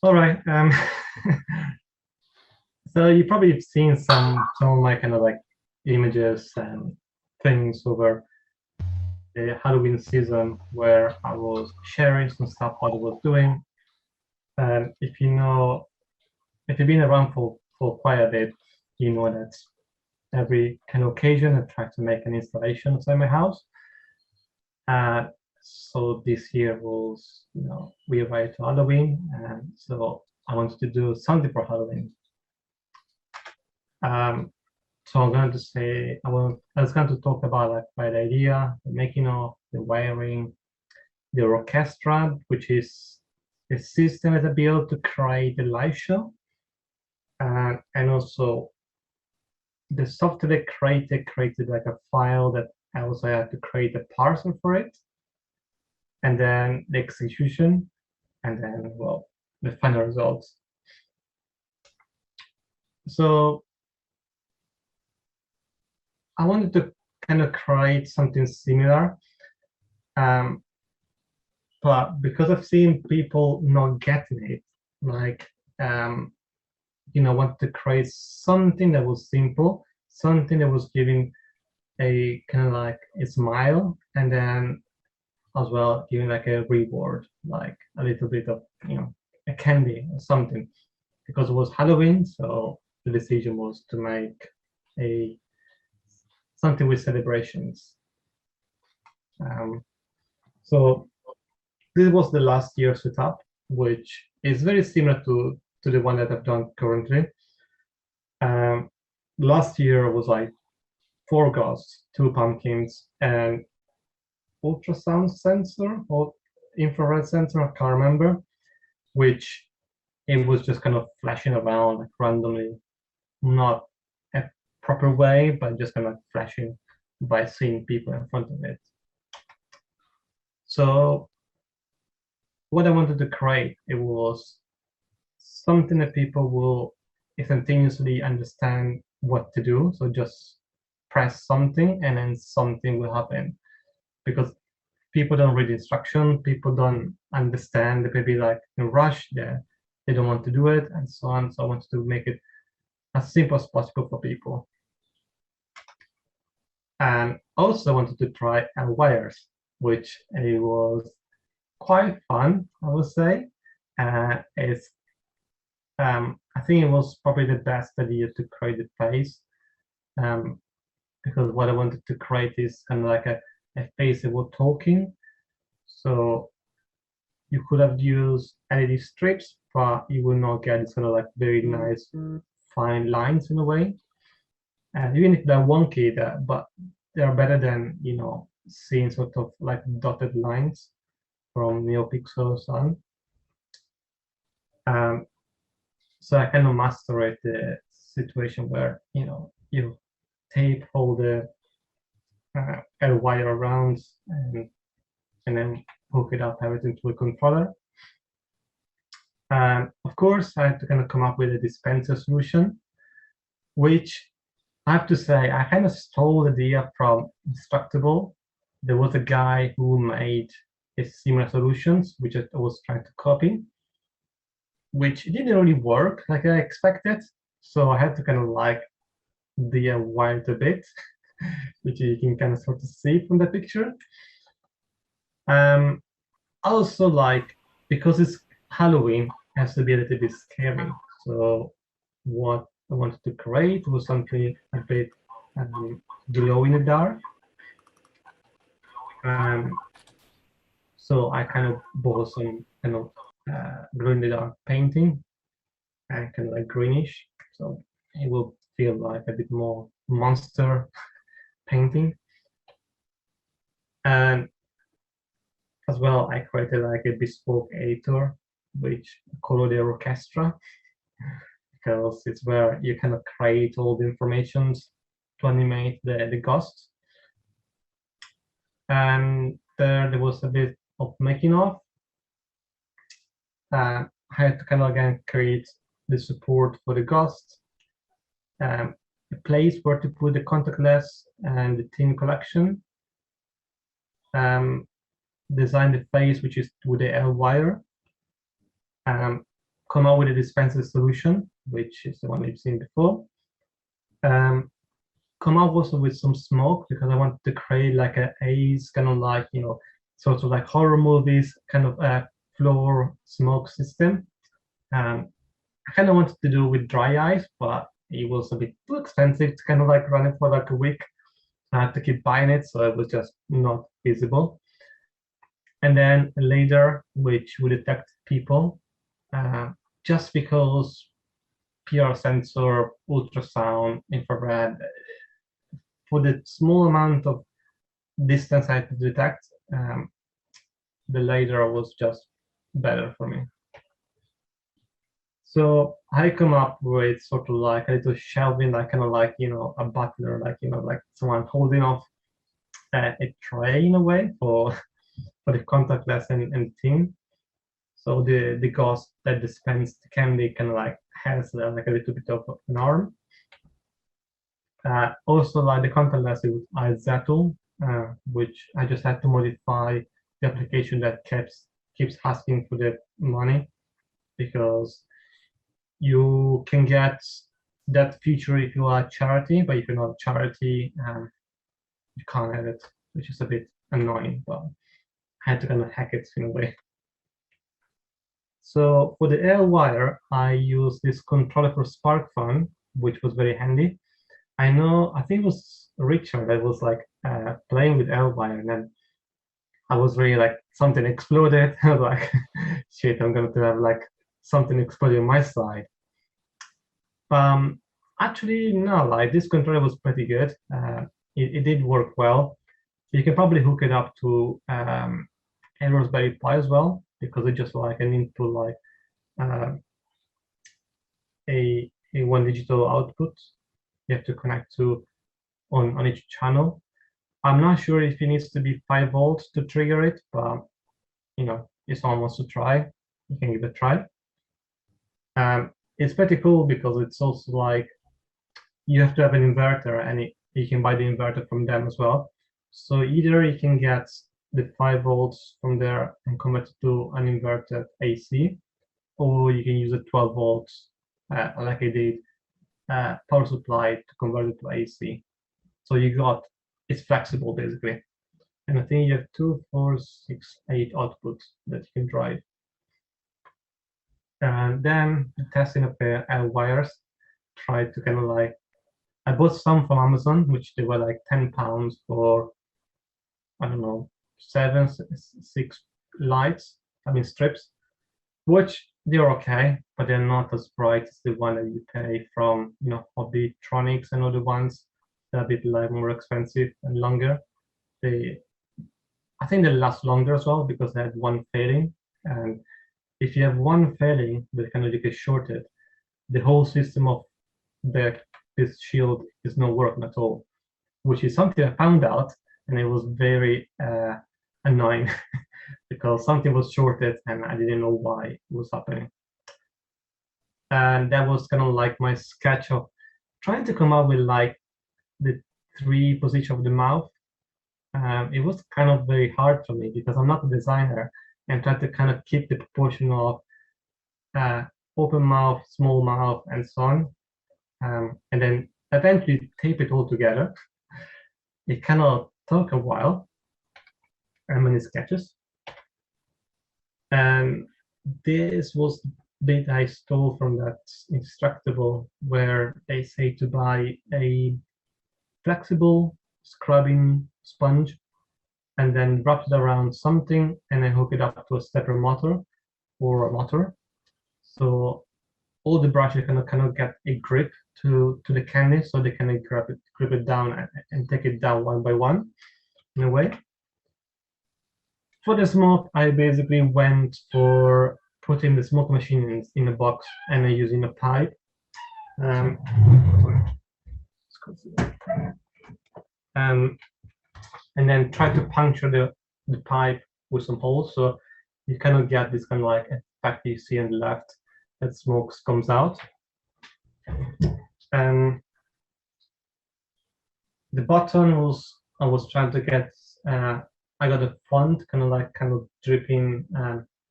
All right. So you probably have seen some of my kind of like images and things over the Halloween season where I was sharing some stuff what I was doing. And if you've been around for quite a bit, you know that every kind of occasion I try to make an installation inside my house. Uh, so this year was, we arrived to Halloween, and so I wanted to do something for Halloween. Um, so I'm going to say I was going to talk about like by the idea, the making of, the wiring, the orchestra, which is a system that I built to create the live show, and also the software I created like a file that I also had to create a parser for it, and then the execution, and then well the final results. So I wanted to kind of create something similar, um, but because I've seen people not getting it, like um, want to create something that was simple, something that was giving a kind of like a smile, and then as well giving like a reward, like a little bit of a candy or something, because it was Halloween, so the decision was to make a something with celebrations. Um, so this was the last year setup, which is very similar to the one that I've done currently. Um, Last year was like four ghosts, two pumpkins, and ultrasound sensor or infrared sensor, I can't remember, which it was just kind of flashing around like randomly, not a proper way, but just kind of flashing by seeing people in front of it. So what I wanted to create, it was something that people will instantaneously understand what to do. So just press something and then something will happen. Because people don't read instruction, people don't understand, they may be like in a rush, they don't want to do it, and so on. So I wanted to make it as simple as possible for people. And also wanted to try wires, which it was quite fun, I would say. It's I think it was probably the best idea to create the face, um, because what I wanted to create is kind of like a face that was talking. So you could have used LED strips, but you will not get this kind of like very nice fine lines in a way. And even if they're wonky, but they are better than seeing sort of like dotted lines from NeoPixels on. Um, so I kind of mastered the situation where you tape all the air wire around and then hook it up everything to a controller. Of course, I had to kind of come up with a dispenser solution, which I have to say I kind of stole the idea from Instructable. There was a guy who made a similar solutions, which I was trying to copy, which didn't really work like I expected. So I had to kind of like DIY it a bit, which you can kind of sort of see from the picture. Um, Also, like because it's Halloween, it has to be a little bit scary. So what I wanted to create was something a bit glow in the dark. Um, so I kind of bought some kind of glow in the dark painting and kind of like greenish. So it will feel like a bit more monster painting. And as well, I created like a bespoke editor, which I call the orchestra, because it's where you kind of create all the information to animate the ghosts. And there was a bit of making of. I had to kind of again create the support for the ghost, a place where to put the contactless and the tin collection, design the face, which is with the L wire, come out with a dispenser solution, which is the one you've seen before. Come up also with some smoke because I wanted to create like a haze, kind of like, sort of like horror movies, kind of a floor smoke system. I kind of wanted to do with dry ice, but it was a bit too expensive to kind of like run it for like a week. I had to keep buying it, so it was just not feasible. And then later, which would detect people, just because PR sensor, ultrasound, infrared, for the small amount of distance I had to detect, the later was just better for me. So I come up with sort of like a little shelving, like kind of like, a butler, like, like someone holding off a tray in a way for the contactless and the thing. So the ghost that dispense the candy kind of like has like a little bit of an arm. Also, like the contactless with iZettle, which I just had to modify the application that keeps asking for the money, because you can get that feature if you are a charity, but if you're not a charity, you can't have it, which is a bit annoying, but I had to kind of hack it in a way. So for the air wire, I use this controller for SparkFun, which was very handy. I think it was Richard that was like playing with air wire, and then I was really like, something exploded. I was like, shit, I'm going to have like something explode on my side. Actually, no, like this controller was pretty good. It did work well. You can probably hook it up to a Raspberry Pi as well, because it's just like an input, like uh, a one digital output you have to connect to on each channel. I'm not sure if it needs to be 5 volts to trigger it, but if someone wants to try, you can give it a try. It's pretty cool because it's also like you have to have an inverter, and you can buy the inverter from them as well. So either you can get the 5 volts from there and convert it to an inverted AC, or you can use a 12 volts, like I did, power supply to convert it to AC. So it's flexible basically. And I think you have 2, 4, 6, 8 outputs that you can drive. And then testing of the wires, tried to kind of like, I bought some from Amazon, which they were like £10 for, I don't know, 6 lights, strips, which they're okay, but they're not as bright as the one that you pay from, Hobbytronics and other ones. They're a bit like more expensive and longer. I think they last longer as well because they had one failing. And if you have one failing that kind of gets shorted, the whole system of this shield is not working at all, which is something I found out, and it was very annoying because something was shorted and I didn't know why it was happening. And that was kind of like my sketch of trying to come up with like the 3 position of the mouth. It was kind of very hard for me because I'm not a designer, and trying to kind of keep the proportion of open mouth, small mouth, and so on. And then eventually tape it all together. It kind of took a while, and many sketches. And this was the bit I stole from that Instructable, where they say to buy a flexible scrubbing sponge and then wrap it around something and then hook it up to a stepper motor or a motor. So all the brushes kind of get a grip to the candy, so they can grip it down and take it down one by one in a way. For the smoke, I basically went for putting the smoke machine in a box and then using a pipe. And then try to puncture the pipe with some holes, so you kind of get this kind of like effect you see on the left, that smoke comes out. And the bottom I was trying to get, I got a font kind of dripping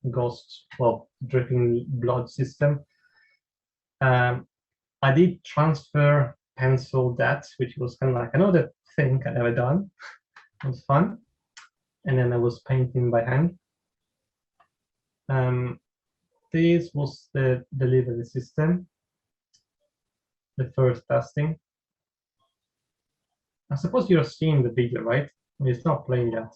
ghost, well, dripping blood system. I did transfer pencil that, which was kind of like another thing I'd never done. It was fun. And then I was painting by hand. This was the delivery system, the first testing. I suppose you're seeing the video, right? It's not playing yet.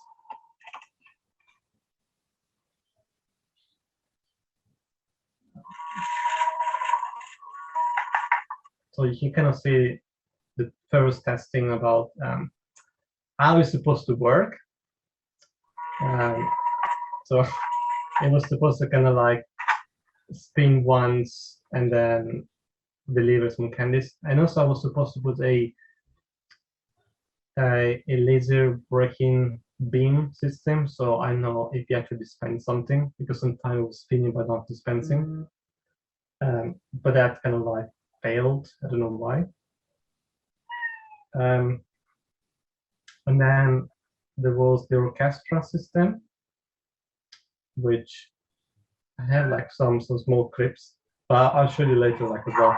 So you can kind of see the first testing about how it's supposed to work. So it was supposed to kind of like spin once and then deliver some candies. And also I was supposed to put a laser breaking beam system, so I know if you actually dispense something, because sometimes it was spinning but not dispensing. But that kind of like failed. I don't know why. And then there was the orchestra system, which I had like some small clips, but I'll show you later like as well.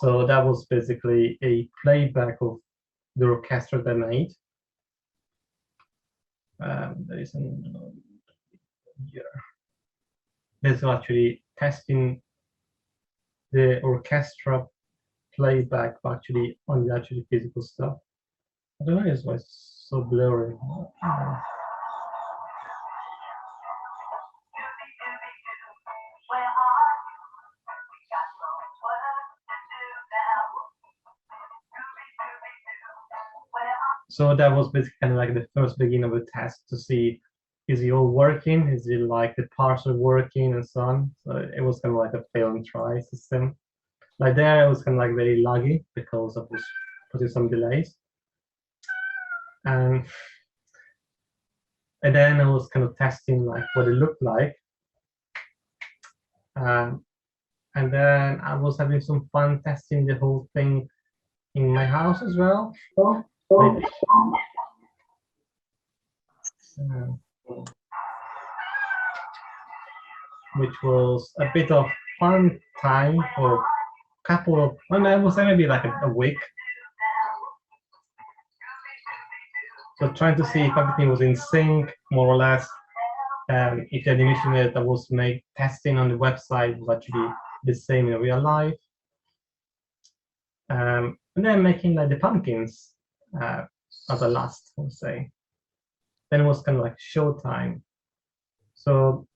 So that was basically a playback of the orchestra they made. There is an here. There's actually testing the orchestra playback actually on the actually physical stuff. I don't know why it's so blurry. So that was basically kind of like the first beginning of the test to see, is it all working? Is it like the parts are working and so on? So it was kind of like a fail and try system. Like there, it was kind of like very laggy because of this putting some delays. And then I was kind of testing like what it looked like. And then I was having some fun testing the whole thing in my house as well. Which was a bit of fun time for a couple of, well, I would say maybe like a week. So trying to see if everything was in sync, more or less. If the animation that was made testing on the website was actually the same in real life. And then making like the pumpkins as a last, I would say. Then it was kind of like showtime. So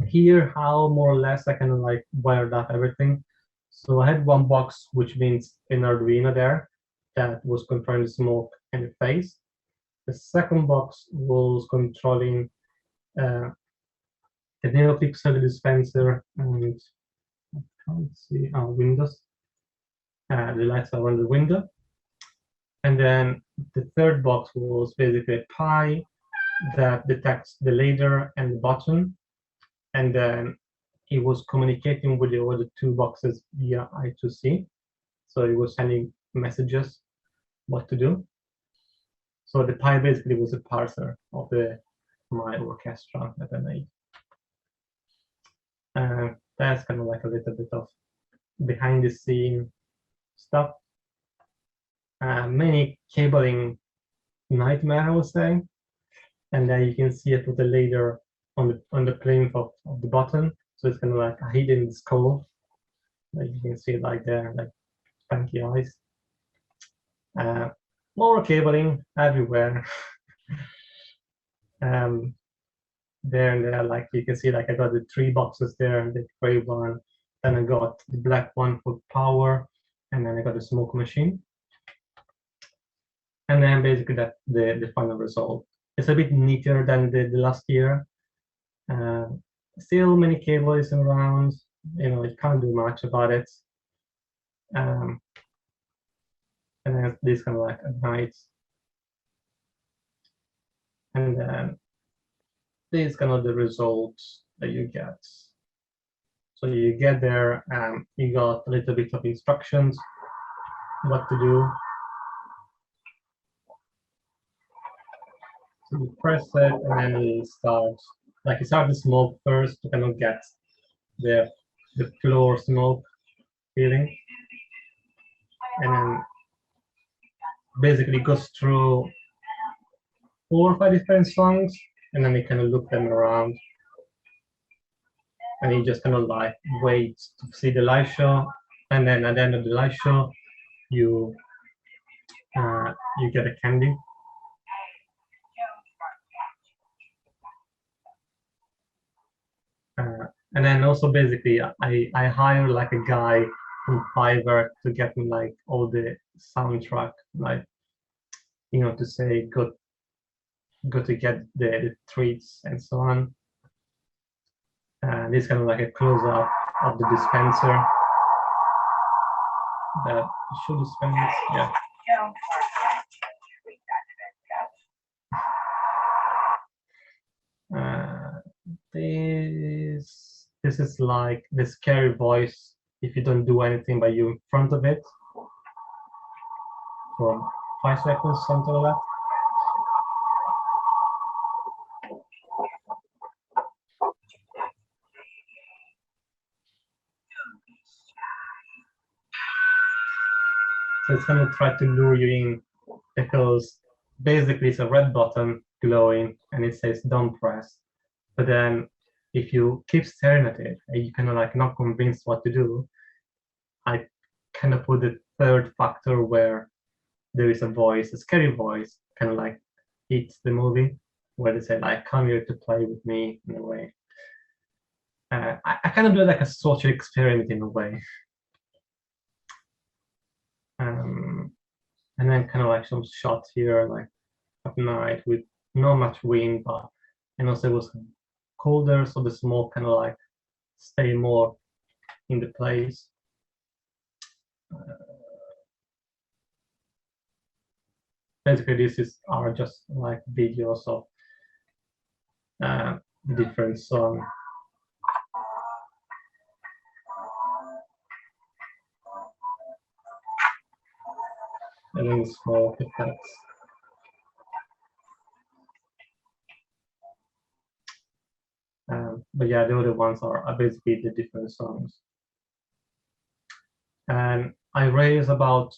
here, how more or less I kind of like wired up everything. So I had one box, which means an Arduino there, that was controlling the smoke and the phase. The second box was controlling the NeoPixel dispenser and I can't see windows. The lights are on the window. And then the third box was basically a Pi that detects the ladder and the button. And then it was communicating with the other two boxes via I2C. So it was sending messages what to do. So the Pi basically was a parser of my orchestra that I made. That's kind of like a little bit of behind the scene stuff. Many cabling nightmare, I would say. And then you can see it with the ladder on the plinth of the button. So it's kind of like a hidden skull. Like you can see it like there, like funky eyes. More cabling everywhere. There and there, like you can see, like I got the three boxes there, the gray one, then I got the black one for power, and then I got the smoke machine. And then basically that the final result. It's a bit neater than the last year. Still many cables around, you can't do much about it. And then this kind of like at night. And then this is kind of the results that you get. So you get there, you got a little bit of instructions, what to do. So you press it and then it starts, like you start the smoke first to kind of get the floor smoke feeling, and then basically goes through 4 or 5 different songs, and then you kind of loop them around, and you just kind of like wait to see the live show, and then at the end of the live show, you you get a candy. And then also basically I hire like a guy from Fiverr to get me like all the soundtrack, like to say good to get the treats and so on. And this kind of like a close up of the dispenser that should dispense, yeah. Uh, this is like the scary voice if you don't do anything but you in front of it for 5 seconds, something like that. So it's gonna try to lure you in because basically it's a red button glowing and it says don't press. But then if you keep staring at it and you kind of like not convinced what to do, I kind of put the third factor where there is a voice, a scary voice, kind of like It's the movie, where they say like come here to play with me in a way. I kind of do like a social experiment in a way. And then kind of like some shots here like at night with not much wind, but and also it was colder, so the smoke kind of like stay more in the place. Basically, this are just like videos of different songs. And then smoke effects. But yeah, the other ones are basically the different songs. And I raised about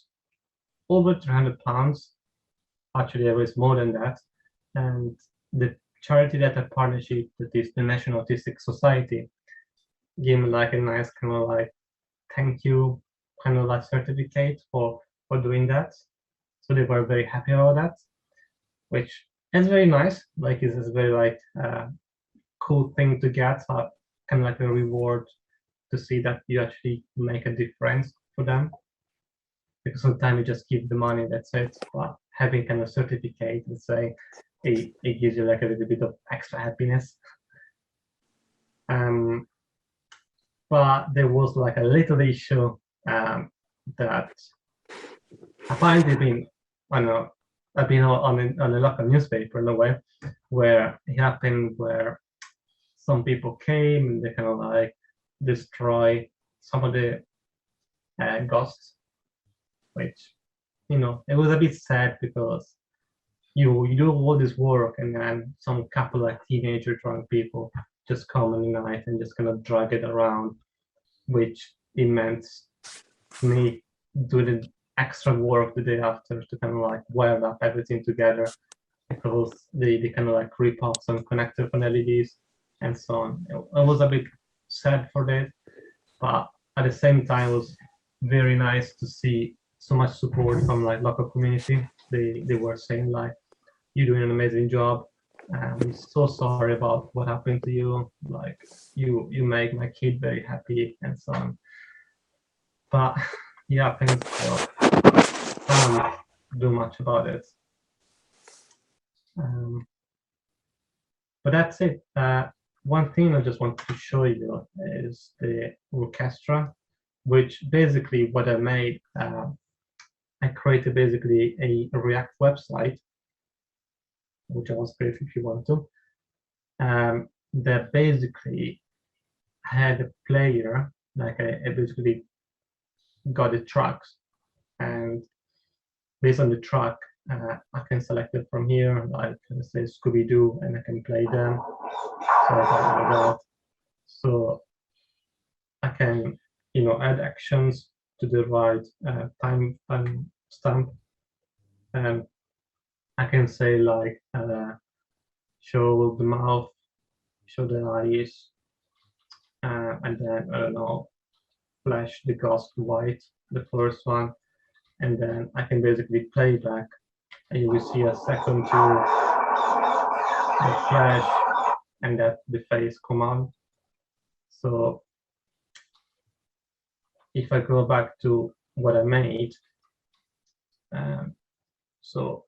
over 300 pounds. Actually, I raised more than that. And the charity that I partnership with is the National Autistic Society gave me like a nice kind of like thank you kind of like certificate for doing that. So they were very happy about that, which is very nice. Like it's a very like cool thing to get, kind of like a reward to see that you actually make a difference for them. Because sometimes you just give the money, that's it. But having kind of certificate and say it gives you like a little bit of extra happiness. But there was like a little issue that apparently been, I don't know, I've been on a local newspaper in a way where it happened where some people came and they kind of like destroy some of the ghosts, which it was a bit sad because you do all this work and then some couple like teenager drunk people just come in the night and just kind of drag it around, which it meant me do the extra work the day after to kind of like wire up everything together because they kind of like rip off some connector from LEDs and so on. I was a bit sad for that, but at the same time it was very nice to see so much support from like local community. They were saying like you're doing an amazing job. I'm so sorry about what happened to you. Like you make my kid very happy and so on. But yeah, thanks for can't do much about it. But that's it. One thing I just wanted to show you is the orchestra, which basically what I made, I created basically a React website, which I was create if you want to, that basically had a player, like I basically got the tracks, and based on the track, I can select it from here, like let's say Scooby-Doo, and I can play them. So like that. So I can, add actions to the right time stamp, and I can say like show the mouth, show the eyes, and then I don't know, flash the ghost white, the first one, and then I can basically play back, and you will see a second to the flash, and that the face come out. So if I go back to what I made, so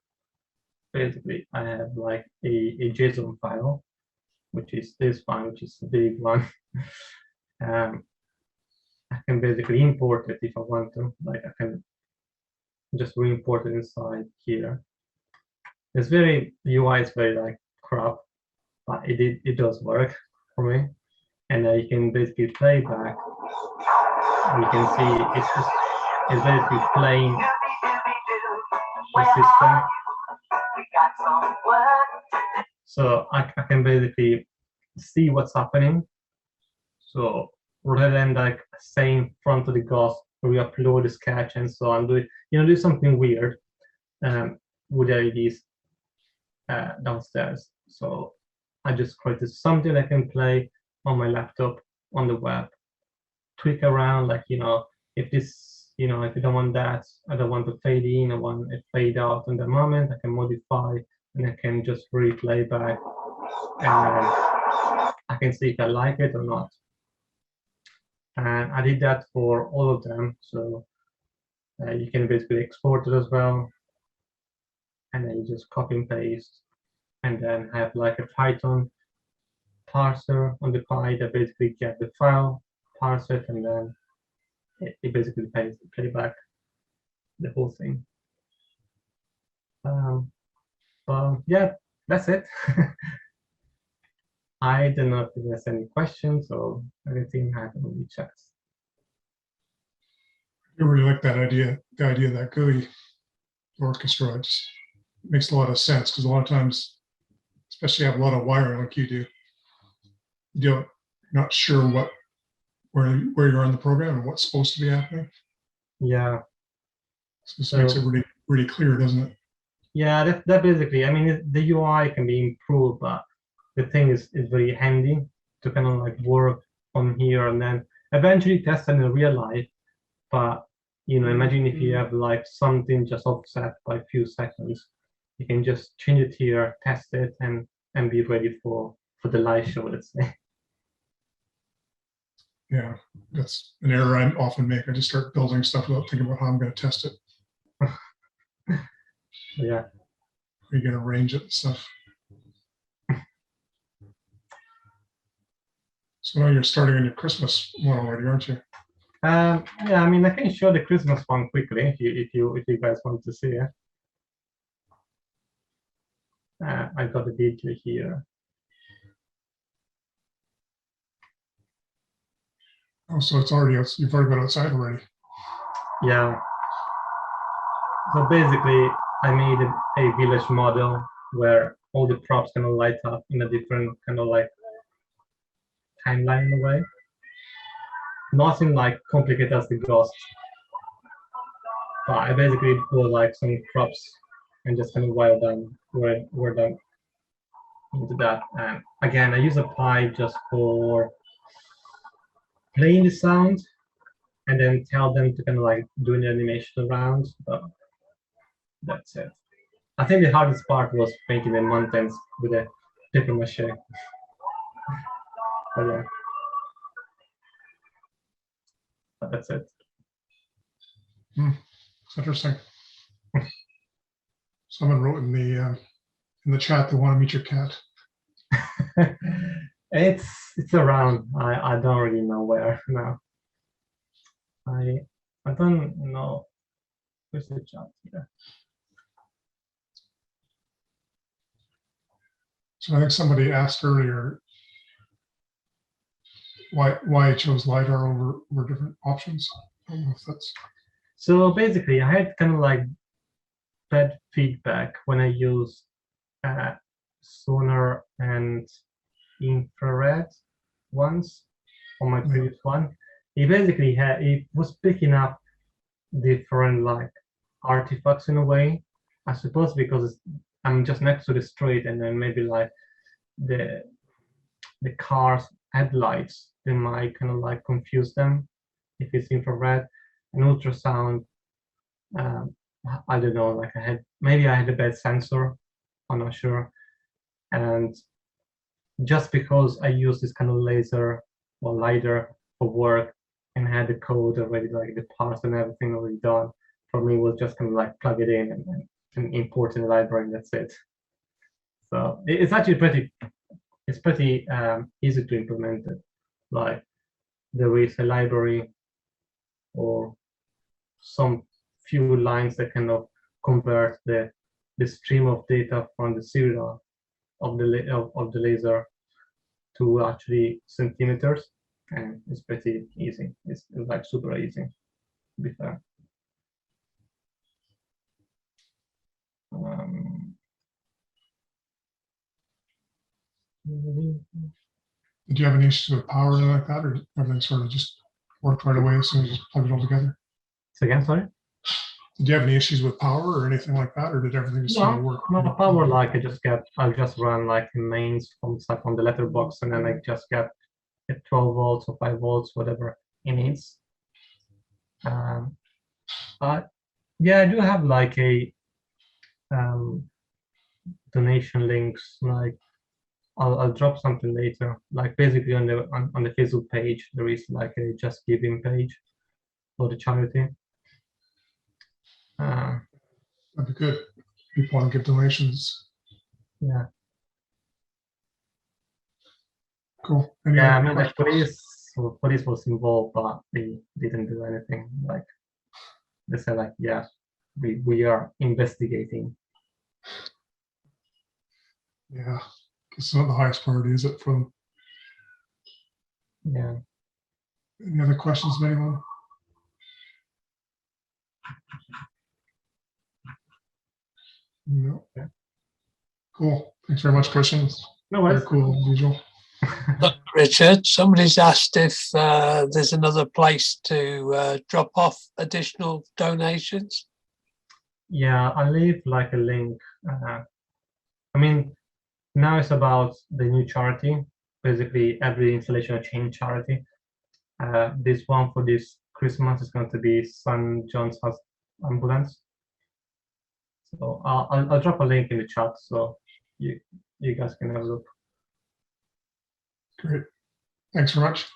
basically I have like a JSON file, which is this one, which is the big one. I can basically import it if I want to, like I can just re-import it inside here. It's very, UI is very like crap, but it does work for me. And you can basically play back. You can see it's basically playing the system. So I can basically see what's happening. So rather than like saying in front of the ghost, re-upload the sketch and so on, do something weird with the IDs downstairs. So I just created something I can play on my laptop on the web, tweak around, like if this, if you don't want that, I don't want to fade in, I want it fade out in the moment, I can modify and I can just replay back, and I can see if I like it or not. And I did that for all of them, so you can basically export it as well, and then you just copy and paste, and then have like a Python parser on the Pi that basically get the file, parse it, and then it basically play back the whole thing. But yeah, that's it. I don't know if there's any questions or anything I haven't really checked. I really like that idea, the idea of that GUI orchestra. It just makes a lot of sense because a lot of times, especially have a lot of wiring like you do, you're not sure where you are in the program and what's supposed to be happening. Yeah. So this makes it really, really clear, doesn't it? Yeah, that basically, I mean, the UI can be improved, but the thing is very handy to kind of like work on here and then eventually test it in real life. But imagine if you have like something just offset by a few seconds, you can just change it here, test it, and be ready for the live show, let's say. Yeah, that's an error I often make. I just start building stuff without thinking about how I'm going to test it. Yeah. We're going to arrange it and stuff. So now you're starting on your Christmas one already, aren't you? Yeah, I mean, I can show the Christmas one quickly if you guys want to see it. I got the video here. Oh, so it's already you've already been outside already. Yeah. So basically, I made a village model where all the props kind of light up in a different kind of like timeline in a way. Nothing like complicated as the ghost. But I basically put like some props and just kind of wire them into that. And again, I use a Pi just for playing the sound and then tell them to kind of like do an animation around. But that's it. I think the hardest part was painting the mountains with a paper mache. But yeah. But that's it. It's interesting. Someone wrote in the chat they want to meet your cat. It's around. I don't really know where now. I don't know. Where's the chat here? So I think somebody asked earlier why I chose LiDAR over different options. I don't know if that's. So basically, I had kind of like bad feedback when I use sonar and infrared ones on my previous one. It basically it was picking up different like artifacts in a way. I suppose because I'm just next to the street, and then maybe like the car's headlights, they might kind of like confuse them if it's infrared. And ultrasound, um, I don't know, like maybe I had a bad sensor, I'm not sure. And just because I use this kind of laser or LiDAR for work and had the code already, like the parts and everything already done, for me it was just kind of like plug it in and import in the library, and that's it. So it's actually pretty easy to implement it. Like there is a library or some few lines that kind of convert the stream of data from the serial of the laser to actually centimeters, and it's pretty easy. It's like super easy, to be fair. Did you have any issues with power or anything like that, or everything sort of just worked right away as soon as you just plugged it all together? So again, sorry? Did you have any issues with power or anything like that, or did everything just sort of work? No power. Like I just run like the mains from the letterbox, and then I just get 12 volts or 5 volts, whatever it needs. Yeah, I do have like a donation links. Like I'll drop something later. Like basically on the Facebook page, there is like a just giving page for the charity. That'd be good. People want to give donations. Yeah. Cool. Yeah, I mean the police was involved, but they didn't do anything. Like they said, like, yeah, we are investigating. Yeah, it's not the highest priority, is it, for them? Yeah. Any other questions, anyone? No. Yeah. Cool. Thanks very much, Christian. No worries. Very cool, as usual. Richard, somebody's asked if there's another place to drop off additional donations. Yeah, I'll leave like a link. I mean, now it's about the new charity. Basically, every installation of change charity. This one for this Christmas is going to be St. John's Ambulance. So I'll drop a link in the chat so you guys can have a look. Great. Thanks very much.